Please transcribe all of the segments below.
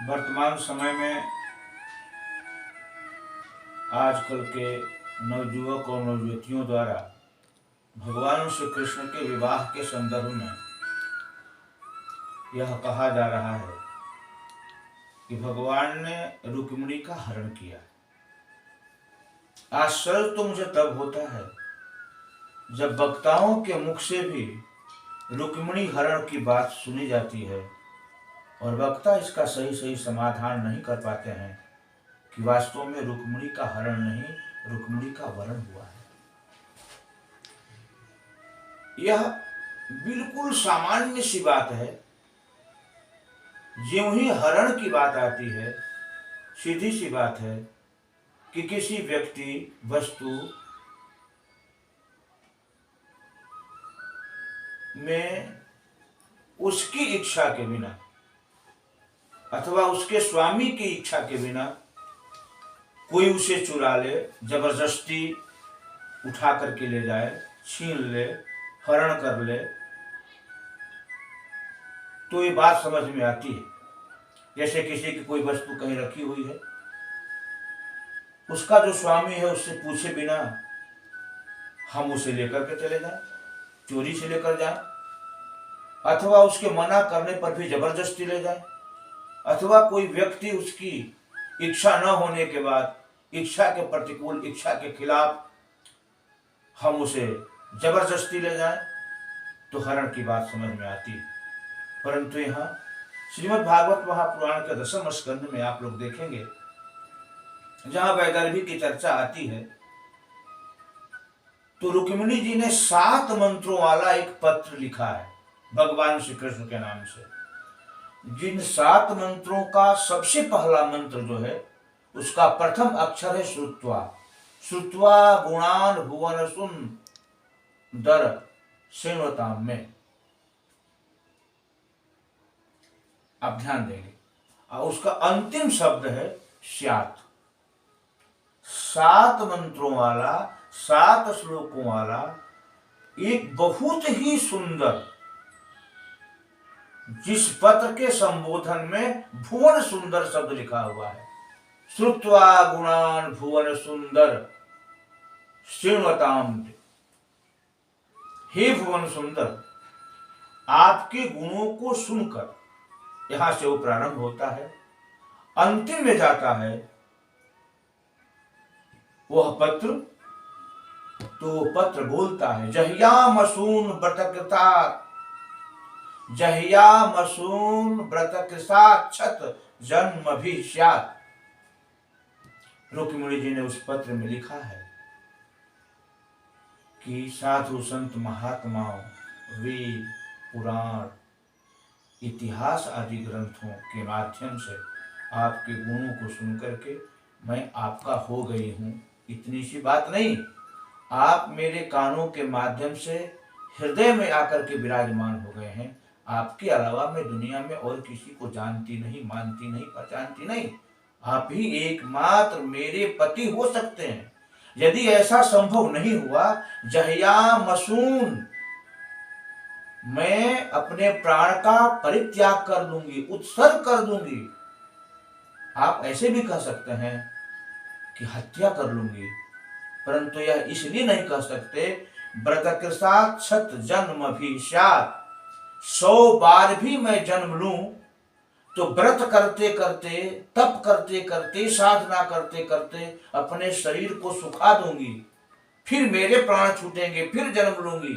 वर्तमान समय में आजकल के नवयुवक और नवयुवतियों द्वारा भगवान श्री कृष्ण के विवाह के संदर्भ में यह कहा जा रहा है कि भगवान ने रुक्मिणी का हरण किया। आश्चर्य तो मुझे तब होता है जब वक्ताओं के मुख से भी रुक्मिणी हरण की बात सुनी जाती है और वक्ता इसका सही सही समाधान नहीं कर पाते हैं कि वास्तव में रुक्मिणी का हरण नहीं, रुक्मिणी का वरण हुआ है। यह बिल्कुल सामान्य सी बात है। ज्यों ही हरण की बात आती है, सीधी सी बात है कि किसी व्यक्ति वस्तु में उसकी इच्छा के बिना अथवा उसके स्वामी की इच्छा के बिना कोई उसे चुरा ले, जबरदस्ती उठा करके ले जाए, छीन ले, हरण कर ले, तो ये बात समझ में आती है। जैसे किसी की कोई वस्तु कहीं रखी हुई है, उसका जो स्वामी है उससे पूछे बिना हम उसे लेकर के चले जाएं, चोरी से लेकर जाएं, अथवा उसके मना करने पर भी जबरदस्ती ले जाए, अथवा कोई व्यक्ति उसकी इच्छा न होने के बाद इच्छा के प्रतिकूल, इच्छा के खिलाफ हम उसे जबरदस्ती ले जाएं, तो हरण की बात समझ में आती है। परंतु यहाँ श्रीमद् भागवत महापुराण के 10वें स्कंध में आप लोग देखेंगे, जहां वैदर्भी की चर्चा आती है, तो रुक्मिणी जी ने 7 मंत्रों वाला एक पत्र लिखा है भगवान श्री कृष्ण के नाम से। जिन 7 मंत्रों का सबसे पहला मंत्र जो है, उसका प्रथम अक्षर है श्रुत्वा। श्रुत्वा गुणान भुवन सुंदर सेवताम में। आप ध्यान देंगे, और उसका अंतिम शब्द है स्यात्। 7 मंत्रों वाला, 7 श्लोकों वाला एक बहुत ही सुंदर, जिस पत्र के संबोधन में भुवन सुंदर शब्द लिखा हुआ है। श्रुत्वा गुणान भुवन सुंदर शृण्वताम। हे भुवन सुंदर, आपके गुणों को सुनकर, यहां से वो प्रारंभ होता है, अंतिम में जाता है वह पत्र। तो पत्र बोलता है, जह्यामसून व्रतकृता, जह्यामसून व्रतकृता क्षत जन्म भी स्यात्। रुक्मिणी जी ने उस पत्र में लिखा है कि साधु संत महात्माओं, वेद, पुराण, इतिहास आदि ग्रंथों के माध्यम से आपके गुणों को सुनकर के मैं आपका हो गई हूं। इतनी सी बात नहीं, आप मेरे कानों के माध्यम से हृदय में आकर के विराजमान हो गए हैं। आपके अलावा मैं दुनिया में और किसी को जानती नहीं, मानती नहीं, पहचानती नहीं। आप ही एकमात्र मेरे पति हो सकते हैं। यदि ऐसा संभव नहीं हुआ, जह्यामसून, मैं अपने प्राण का परित्याग कर दूंगी, उत्सर्ग कर दूंगी। आप ऐसे भी कह सकते हैं कि हत्या कर लूंगी, परंतु यह इसलिए नहीं कह सकते, व्रतकृता क्षत जन्म भी स्यात्। 100 बार भी मैं जन्म लूं तो व्रत करते करते, तप करते करते, साधना करते करते अपने शरीर को सुखा दूंगी, फिर मेरे प्राण छूटेंगे, फिर जन्म लूंगी।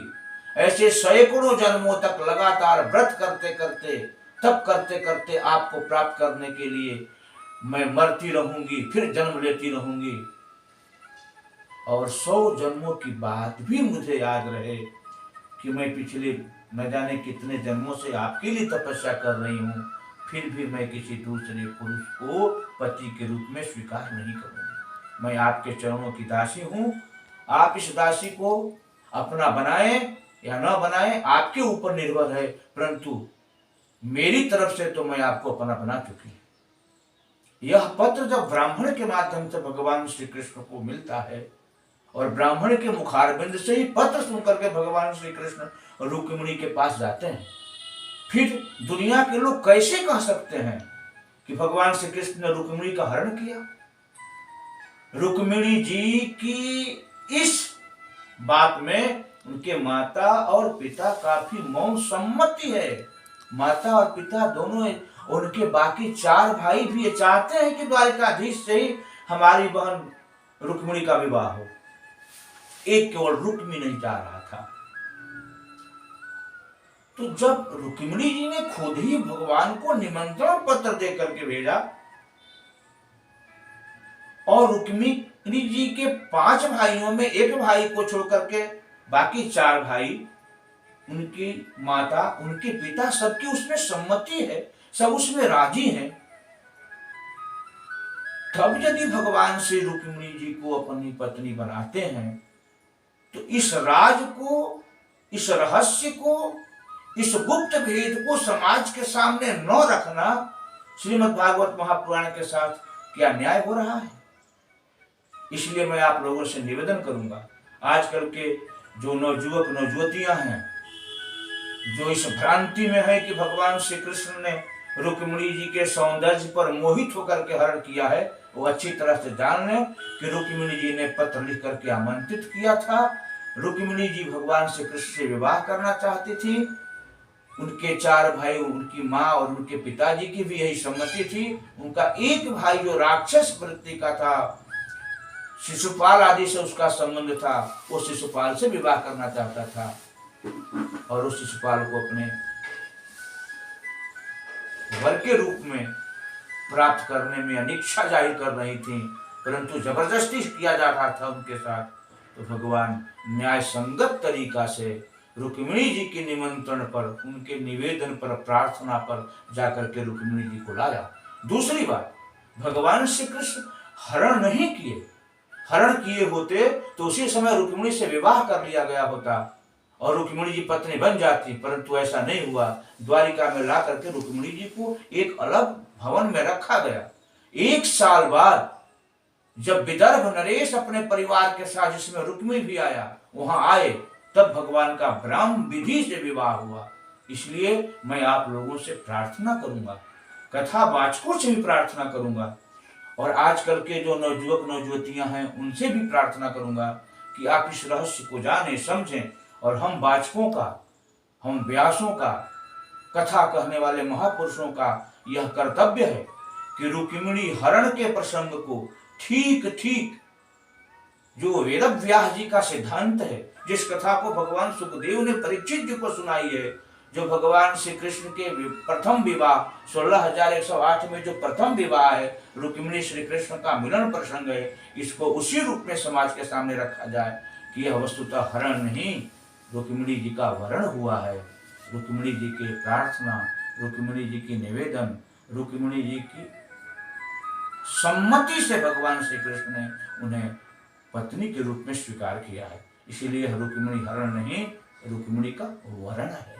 ऐसे सैकड़ों जन्मों तक लगातार व्रत करते करते, तप करते करते आपको प्राप्त करने के लिए मैं मरती रहूंगी, फिर जन्म लेती रहूंगी। और 100 जन्मों की बात भी मुझे याद रहे कि मैं पिछले न जाने कितने जन्मों से आपके लिए तपस्या कर रही हूं, फिर भी मैं किसी दूसरे पुरुष को पति के रूप में स्वीकार नहीं करूंगी। मैं आपके चरणों की दासी हूं। आप इस दासी को अपना बनाए या न बनाए, आपके ऊपर निर्भर है, परंतु मेरी तरफ से तो मैं आपको अपना बना चुकी। यह पत्र जब ब्राह्मण के माध्यम से भगवान श्री कृष्ण को मिलता है, और ब्राह्मण के मुखारबिंद से ही पत्र सुनकर के भगवान श्री कृष्ण रुक्मिणी के पास जाते हैं, फिर दुनिया के लोग कैसे कह सकते हैं कि भगवान श्री कृष्ण ने रुक्मिणी का हरण किया। रुक्मिणी जी की इस बात में उनके माता और पिता काफी मौन सम्मति है। माता और पिता दोनों, उनके बाकी 4 भाई भी ये चाहते हैं कि द्वारिकाधीश से ही हमारी बहन रुक्मिणी का विवाह हो। एक केवल रुक्मी नहीं चाह रहा था। तो जब रुक्मिणी जी ने खुद ही भगवान को निमंत्रण पत्र दे करके भेजा और रुक्मिणी जी के 5 भाइयों में एक भाई को छोड़ करके बाकी 4 भाई, उनकी माता, उनके पिता, सबकी उसमें सम्मति है, सब उसमें राजी हैं। तब यदि भगवान श्री रुक्मिणी जी को अपनी पत्नी बनाते हैं तो इस राज को, इस रहस्य को, इस गुप्त भेद को समाज के सामने न रखना श्रीमद् भागवत महापुराण के साथ क्या न्याय हो रहा है। इसलिए मैं आप लोगों से निवेदन करूंगा, आजकल के जो नवजुवक नवजुवतियां हैं, जो इस भ्रांति में है कि भगवान श्री कृष्ण ने रुक्मिणी जी के सौंदर्य पर मोहित होकर के हरण किया है, वो अच्छी तरह से जान लें कि रुक्मिणी जी ने पत्र लिख करके आमंत्रित किया था। रुक्मिणी जी भगवान श्री कृष्ण से विवाह करना चाहती थी। उनके 4 भाई, उनकी माँ और उनके पिताजी की भी यही सम्मति थी। उनका एक भाई जो राक्षस वृत्ति का था, शिशुपाल आदि से उसका संबंध था, वो शिशुपाल से विवाह करना चाहता था और उस शिशुपाल को अपने वर के रूप में प्राप्त करने में अनिच्छा जाहिर कर रही थी, परंतु जबरदस्ती किया जा रहा था उनके साथ। तो भगवान न्याय संगत तरीका से रुक्मिणी जी के निमंत्रण पर, उनके निवेदन पर, प्रार्थना पर जाकर के रुक्मिणी जी को लाया। दूसरी बात, भगवान श्री कृष्ण हरण नहीं किए। हरण किए होते तो उसी समय रुक्मिणी से विवाह कर लिया गया होता और रुक्मिणी जी पत्नी बन जाती, परंतु ऐसा नहीं हुआ। द्वारिका में ला करके रुक्मिणी जी को एक अलग भवन में रखा गया। 1 साल बाद जब विदर्भ नरेश अपने परिवार के साथ, जिसमें रुक्मिणी भी आया, वहां आए, तब भगवान का ब्राह्म विधि से विवाह हुआ। इसलिए मैं आप लोगों से प्रार्थना करूंगा, कथावाचकों से भी प्रार्थना करूंगा और आजकल के जो नवजुवक नवजुवतियां हैं उनसे भी प्रार्थना करूंगा कि आप इस रहस्य को जाने, समझें और हम वाचकों का, हम व्यासों का, कथा कहने वाले महापुरुषों का यह कर्तव्य है कि रुक्मिणी हरण के प्रसंग को ठीक ठीक, जो वेदव्यास जी का सिद्धांत है, जिस कथा को भगवान सुखदेव ने परीक्षित जी को सुनाई है, जो भगवान श्री कृष्ण के प्रथम विवाह 16,108 में जो प्रथम विवाह है, रुक्मिणी श्री कृष्ण का मिलन प्रसंग है, इसको उसी रूप में समाज के सामने रखा जाए कि यह वस्तुतः हरण नहीं, रुक्मिणी जी का वरण हुआ है। रुक्मिणी जी की प्रार्थना, रुक्मिणी जी की निवेदन, रुक्मिणी जी की सम्मति से भगवान श्री कृष्ण ने उन्हें पत्नी के रूप में स्वीकार किया है। इसीलिए रुक्मिणी हरण नहीं, रुक्मिणी का वरण है।